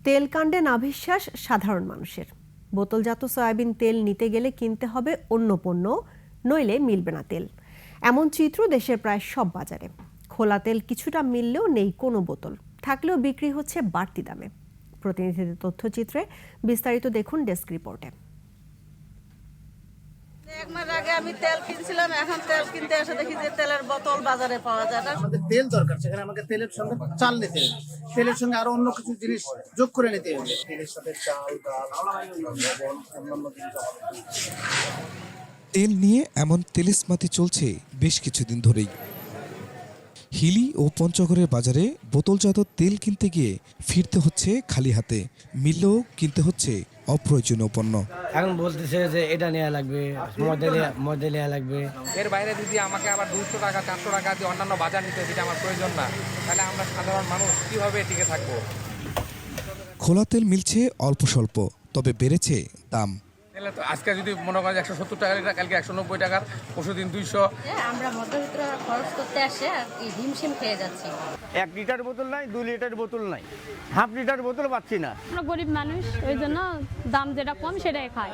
তেল কাণ্ডে নাভিশ্বাস সাধারণ মানুষের। বোতলজাত সয়াবিন তেল নিতে গেলে কিনতে হবে অন্য পণ্য, নইলে মিলবে না তেল। এমন চিত্র দেশের প্রায় সব বাজারে। খোলা তেল কিছুটা মিললেও নেই কোনো বোতল, থাকলেও বিক্রি হচ্ছে বাড়তি দামে। প্রতিনিধিদের তথ্যচিত্রে বিস্তারিত দেখুন ডেস্ক রিপোর্টে। এক মাস আগে আমি তেল কিনছিলাম, এখন তেল কিনতে এসে দেখি যে তেলের বোতল বাজারে পাওয়া যায় না। আমাদের তেল দরকার, সেখানে আমাকে তেলের সঙ্গে চাল নিতে হবে, তেলের সঙ্গে আরো অন্য কিছু জিনিস যোগ করে নিতে হবে। তেলের সাথে চাল, ডাল, লবণ, অন্যান্য জিনিস। তেল নিয়ে এমন তেলিসমাতি চলছে বেশ কিছুদিন ধরেই। হিলি ও পঞ্চগড়ের বাজারে বোতলজাত তেল কিনতে গিয়ে ফিরতে হচ্ছে খালি হাতে, মিললেও কিনতে হচ্ছে অপ্রয়োজনীয় পণ্য। এখন বলতেছে যে এটা নেওয়া লাগবে, ময়দা নেওয়া লাগবে। এর বাইরে যদি আমাকে আবার 200 টাকা 400 টাকা দিয়ে অন্যান্য বাজার নিতে, যেটা আমার প্রয়োজন না, তাহলে আমরা সাধারণ মানুষ কিভাবে টিকে থাকবো? খোলা তেল মিলছে অল্প স্বল্প, তবে বেড়েছে দাম। তো আজকে যদি মনে করেন 170 টাকা লিটার, কালকে 190 টাকার, পরশুদিন 200। আমরা মধ্যবিত্তরা খরচ করতে আসে আর কি হিমশিম খেয়ে যাচ্ছি। 1 লিটার বোতল নাই, 2 লিটার বোতল নাই, হাফ লিটার বোতল পাচ্ছি না। আমরা গরিব মানুষ, ওই জন্য দাম যেটা কম সেটাই খাই।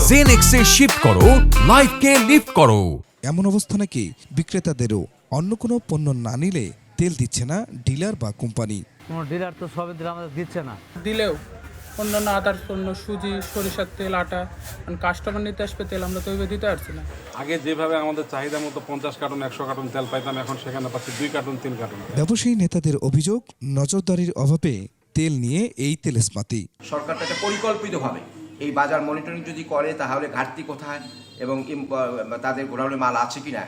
জেনেক্সে শিফট করো, লাইফকে লিফট করো। এমন অবস্থা নাকি বিক্রেতাদেরও। অন্য কোনো পণ্য না নিলে তেল দিচ্ছে না ডিলার বা কোম্পানি। কোনো ডিলার তো সবে দিলে আমাদের দিচ্ছে না। দিলেও অন্যান্য আদার পণ্য, সুজি, সরিষার তেল, আটা, কাস্টমার নিতে আসবে তেল, আমরা তো ওইভাবে দিতে পারছি না। আগে যেভাবে আমাদের চাহিদা মতো 50 কার্টন 100 কার্টন তেল পাইতাম, এখন সেখানে পাচ্ছি 2 কার্টন 3 কার্টন। ব্যবসায়ী নেতাদের অভিযোগ, নজরদারির অভাবে তেল নিয়ে এই তেলেসমাতি। সরকার তাকে পরিকল্পিতভাবে এই বাজার মনিটরিং যদি করে, তাহলে ঘাটতি কোথায় এবং তাদের গোডাউনে মাল আছে কিনা,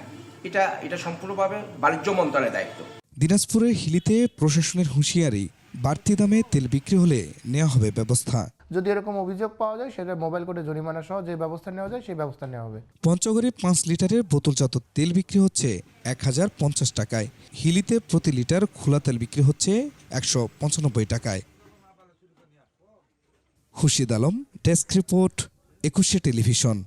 এটা সম্পূর্ণভাবে বাণিজ্য মন্ত্রণালয়ের দায়িত্ব। দিনাজপুরের হিলিতে প্রশাসনের হুঁশিয়ারি, বাড়তি দামে তেল বিক্রি হলে নেওয়া হবে ব্যবস্থা। যদি এরকম অভিযোগ পাওয়া যায়, সেটা মোবাইল কোর্টে জরিমানা সহ যে ব্যবস্থা নেওয়া যায় সেই ব্যবস্থা নেওয়া হবে। পঞ্চগড়ে 5 লিটারের বোতলজাত তেল বিক্রি হচ্ছে 1050 টাকায়। হিলিতে প্রতি লিটার খোলা তেল বিক্রি হচ্ছে 195 টাকায়। Khurshid Alam, desk report, 21 television.